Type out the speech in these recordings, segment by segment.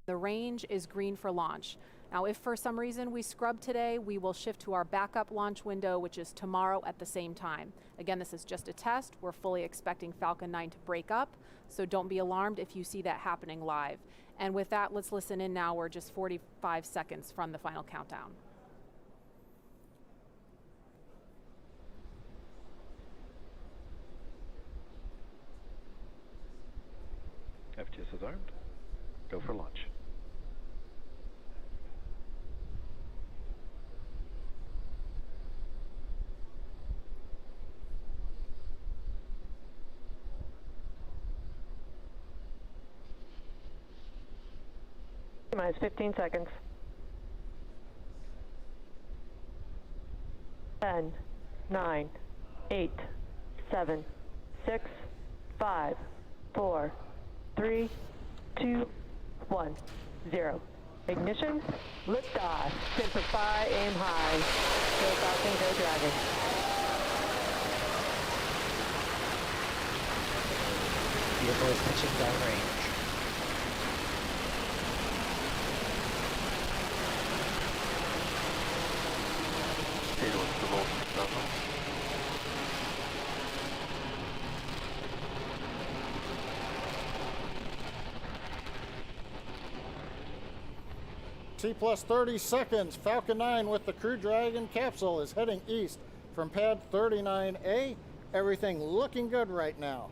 The range is green for launch. Now, if for some reason we scrub today, we will shift to our backup launch window, which is tomorrow at the same time. Again, this is just a test. We're fully expecting Falcon 9 to break up, so don't be alarmed if you see that happening live. And with that, let's listen in now. We're just 45 seconds from the final countdown. FTS is armed. Go for launch. Minus 15 seconds. 10, 9, 8, 7, 6, 5, 4, 3, 2, 1, 0. Ignition, liftoff. Semper Fi, aim high. Go Falcon, go Dragon. Vehicle is pitching downrange. Stage 1 for Voltage Bravo. T plus 30 seconds. Falcon 9 with the Crew Dragon capsule is heading east from pad 39A. Everything looking good right now.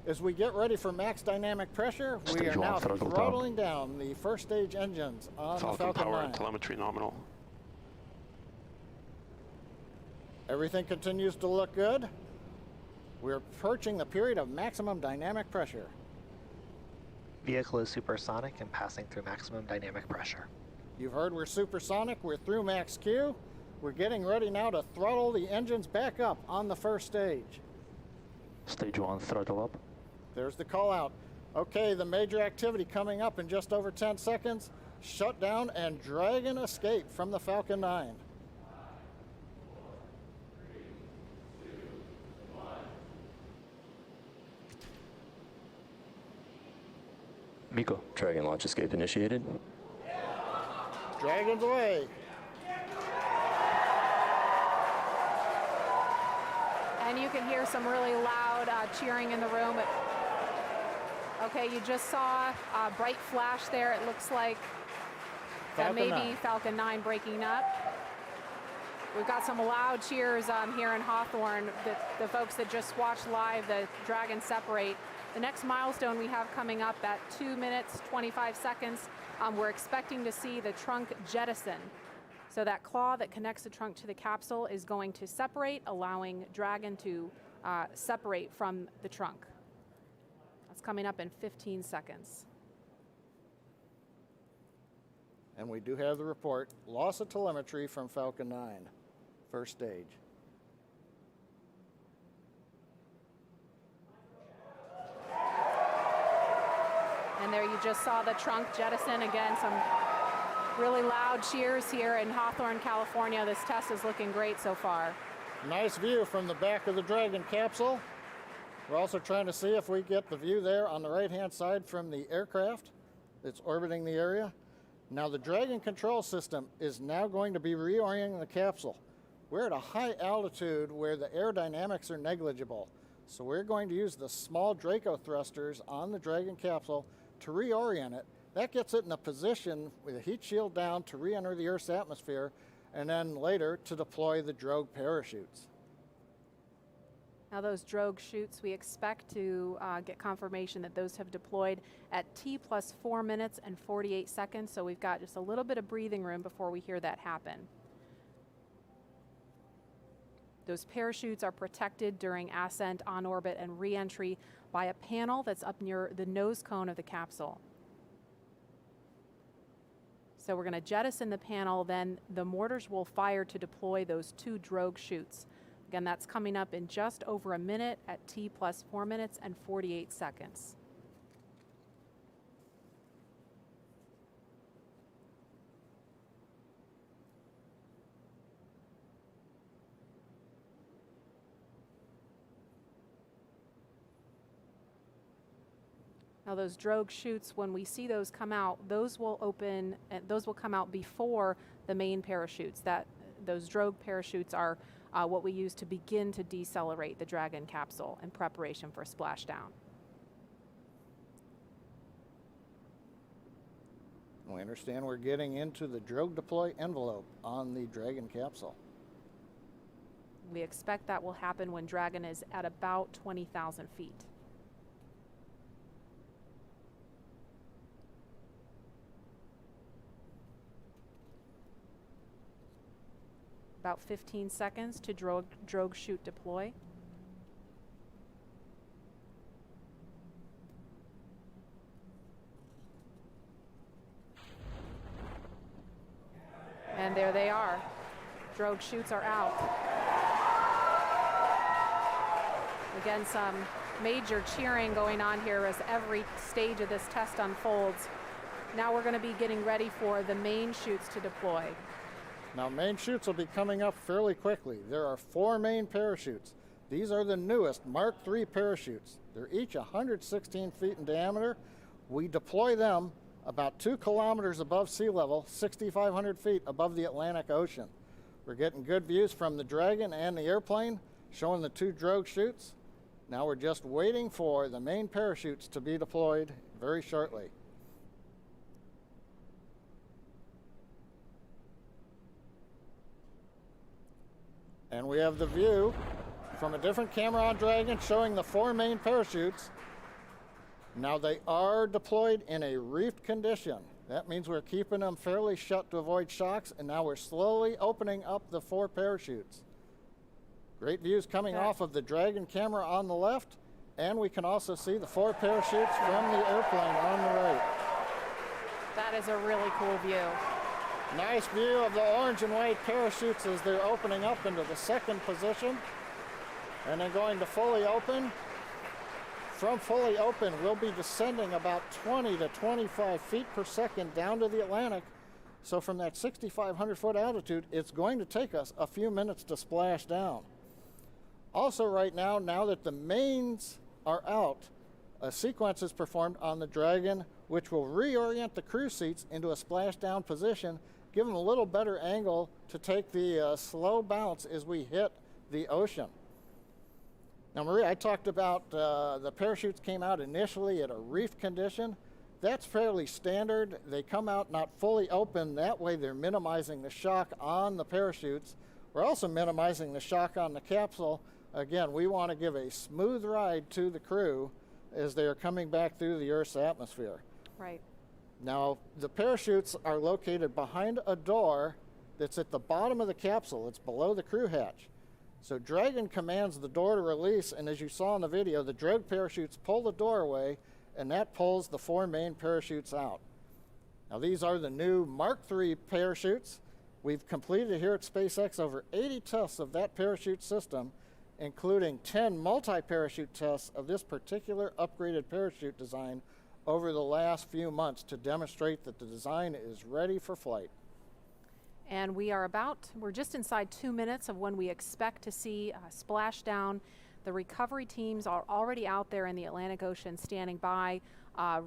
As we get ready for max dynamic pressure, we are now throttling down the first stage engines on the Falcon 9. Power and telemetry nominal. Everything continues to look good. We're approaching the period of maximum dynamic pressure. Vehicle is supersonic and passing through maximum dynamic pressure. You've heard we're supersonic, we're through max Q. We're getting ready now to throttle the engines back up on the first stage. Stage 1, throttle up. There's the call out. Okay, the major activity coming up in just over 10 seconds. Shutdown and Dragon escape from the Falcon 9. Miko, Dragon launch escape initiated. Dragon's away. And you can hear some really loud cheering in the room. Okay, you just saw a bright flash there. It looks like that may be Falcon 9 breaking up. We've got some loud cheers here in Hawthorne. The folks that just watched live the Dragon separate. The next milestone we have coming up at 2 minutes, 25 seconds, we're expecting to see the trunk jettison. So that claw that connects the trunk to the capsule is going to separate, allowing Dragon to separate from the trunk. That's coming up in 15 seconds. And we do have the report. Loss of telemetry from Falcon 9, first stage. And there you just saw the trunk jettison. Again, some really loud cheers here in Hawthorne, California. This test is looking great so far. Nice view from the back of the Dragon capsule. We're also trying to see if we get the view there on the right-hand side from the aircraft that's orbiting the area. Now the Dragon control system is now going to be reorienting the capsule. We're at a high altitude where the aerodynamics are negligible. So we're going to use the small Draco thrusters on the Dragon capsule to reorient it. That gets it in a position with a heat shield down to re-enter the Earth's atmosphere, and then later to deploy the drogue parachutes. Now those drogue chutes, we expect to get confirmation that those have deployed at T plus 4 minutes and 48 seconds, so we've got just a little bit of breathing room before we hear that happen. Those parachutes are protected during ascent, on orbit, and re-entry by a panel that's up near the nose cone of the capsule. So we're going to jettison the panel, then the mortars will fire to deploy those 2 drogue chutes. Again, that's coming up in just over a minute at T plus 4 minutes and 48 seconds. Now Now those drogue chutes, when we see those come out, those will open, and those will come out before the main parachutes. Those drogue parachutes are what we use to begin to decelerate the Dragon capsule in preparation for splashdown. We understand we're getting into the drogue deploy envelope on the Dragon capsule. We expect that will happen when Dragon is at about 20,000 feet. About 15 seconds to drogue chute deploy. And there they are. Drogue chutes are out. Again, some major cheering going on here as every stage of this test unfolds. Now we're going to be getting ready for the main chutes to deploy. Now, main chutes will be coming up fairly quickly. There are 4 main parachutes. These are the newest Mark III parachutes. They're each 116 feet in diameter. We deploy them about 2 kilometers above sea level, 6,500 feet above the Atlantic Ocean. We're getting good views from the Dragon and the airplane, showing the 2 drogue chutes. Now we're just waiting for the main parachutes to be deployed very shortly. And we have the view from a different camera on Dragon showing the 4 main parachutes. Now they are deployed in a reefed condition. That means we're keeping them fairly shut to avoid shocks, and now we're slowly opening up the 4 parachutes. Great views coming off of the Dragon camera on the left, and we can also see the 4 parachutes from the airplane on the right. That is a really cool view. Nice view of the orange and white parachutes as they're opening up into the second position, and then going to fully open. From fully open, we'll be descending about 20 to 25 feet per second down to the Atlantic. So from that 6,500 foot altitude, it's going to take us a few minutes to splash down. Also right now that the mains are out, a sequence is performed on the Dragon, which will reorient the crew seats into a splashdown position, give them a little better angle to take the slow bounce as we hit the ocean. Now, Maria, I talked about the parachutes came out initially at a reefed condition. That's fairly standard. They come out not fully open. That way they're minimizing the shock on the parachutes. We're also minimizing the shock on the capsule. Again, we want to give a smooth ride to the crew as they are coming back through the Earth's atmosphere. Right. Now, the parachutes are located behind a door that's at the bottom of the capsule. It's below the crew hatch. So Dragon commands the door to release, and as you saw in the video, the drogue parachutes pull the door away, and that pulls the 4 main parachutes out. Now, these are the new Mark III parachutes. We've completed here at SpaceX over 80 tests of that parachute system, including 10 multi-parachute tests of this particular upgraded parachute design over the last few months to demonstrate that the design is ready for flight. And we're just inside 2 minutes of when we expect to see splashdown. The recovery teams are already out there in the Atlantic Ocean standing by,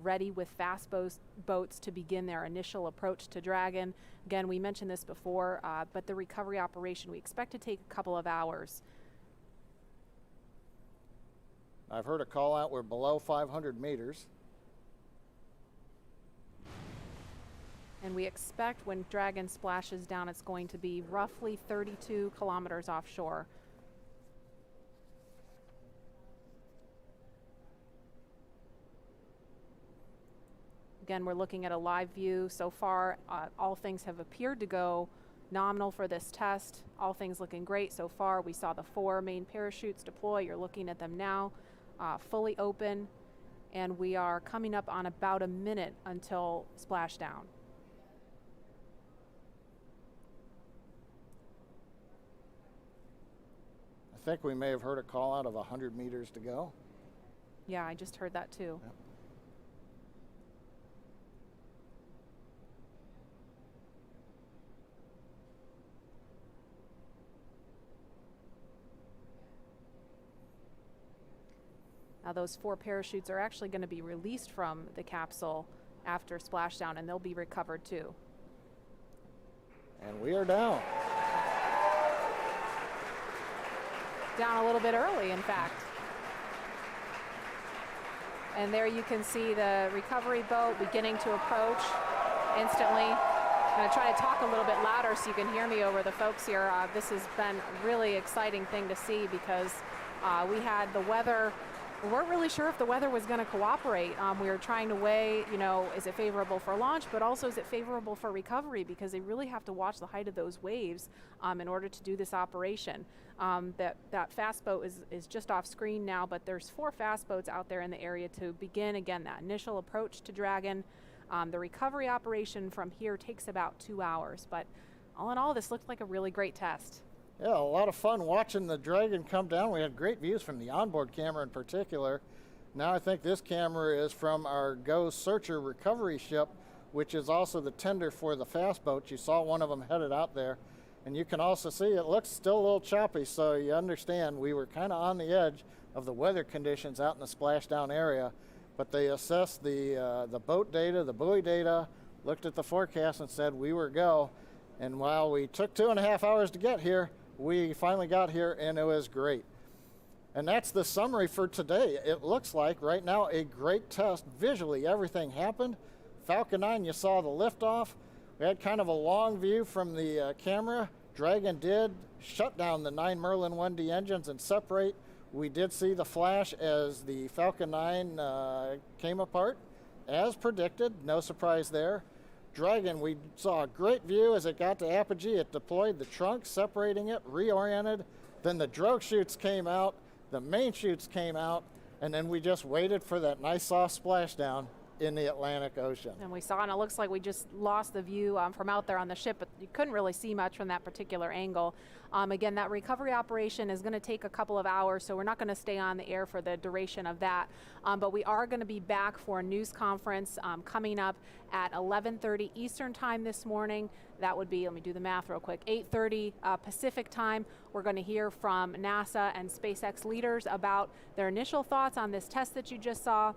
ready with fast boats to begin their initial approach to Dragon. Again, we mentioned this before, but the recovery operation we expect to take a couple of hours. I've heard a call out, we're below 500 meters. And we expect when Dragon splashes down, it's going to be roughly 32 kilometers offshore. Again, we're looking at a live view. So far, all things have appeared to go nominal for this test. All things looking great so far. We saw the 4 main parachutes deploy. You're looking at them now, fully open. And we are coming up on about a minute until splashdown. I think we may have heard a call out of 100 meters to go. Yeah, I just heard that too. Yep. Those 4 parachutes are actually going to be released from the capsule after splashdown, and they'll be recovered too. And we are down. Down a little bit early, in fact. And there you can see the recovery boat beginning to approach instantly. I'm going to try to talk a little bit louder so you can hear me over the folks here. This has been a really exciting thing to see because we had the weather. We weren't really sure if the weather was going to cooperate. We were trying to weigh, is it favorable for launch, but also is it favorable for recovery, because they really have to watch the height of those waves in order to do this operation. That fast boat is just off screen now, but there's 4 fast boats out there in the area to begin, again, that initial approach to Dragon. The recovery operation from here takes about 2 hours, but all in all, this looked like a really great test. Yeah, a lot of fun watching the Dragon come down. We had great views from the onboard camera in particular. Now I think this camera is from our Go Searcher recovery ship, which is also the tender for the fast boats. You saw one of them headed out there. And you can also see it looks still a little choppy, so you understand we were kind of on the edge of the weather conditions out in the splashdown area. But they assessed the boat data, the buoy data, looked at the forecast and said we were go. And while we took 2.5 hours to get here, we finally got here and it was great. And that's the summary for today. It looks like right now a great test. Visually, everything happened. Falcon 9, you saw the liftoff. We had kind of a long view from the camera. Dragon did shut down the 9 Merlin 1D engines and separate. We did see the flash as the Falcon 9 came apart, as predicted. No surprise there. Dragon, we saw a great view as it got to apogee. It deployed the trunk, separating it, reoriented. Then the drogue chutes came out, the main chutes came out, and then we just waited for that nice soft splashdown in the Atlantic Ocean. And we saw, and it looks like we just lost the view from out there on the ship, but you couldn't really see much from that particular angle. Again, that recovery operation is going to take a couple of hours, so we're not going to stay on the air for the duration of that. But we are going to be back for a news conference coming up at 11:30 Eastern time this morning. That would be, let me do the math real quick, 8:30 Pacific time. We're going to hear from NASA and SpaceX leaders about their initial thoughts on this test that you just saw.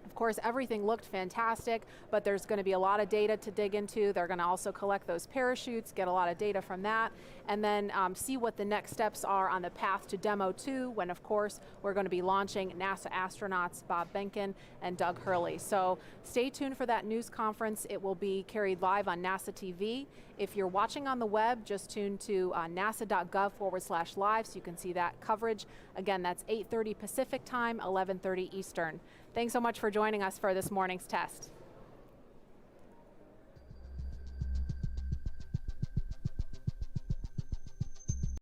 Of course, everything looked fantastic, but there's going to be a lot of data to dig into. They're going to also collect those parachutes, get a lot of data from that, and then see what the next steps are on the path to Demo 2, when, of course, we're going to be launching NASA astronauts Bob Behnken and Doug Hurley. So stay tuned for that news conference. It will be carried live on NASA TV. If you're watching on the web, just tune to nasa.gov/live so you can see that coverage. Again, that's 8:30 Pacific time, 11:30 Eastern. Thanks so much for joining us for this morning's test.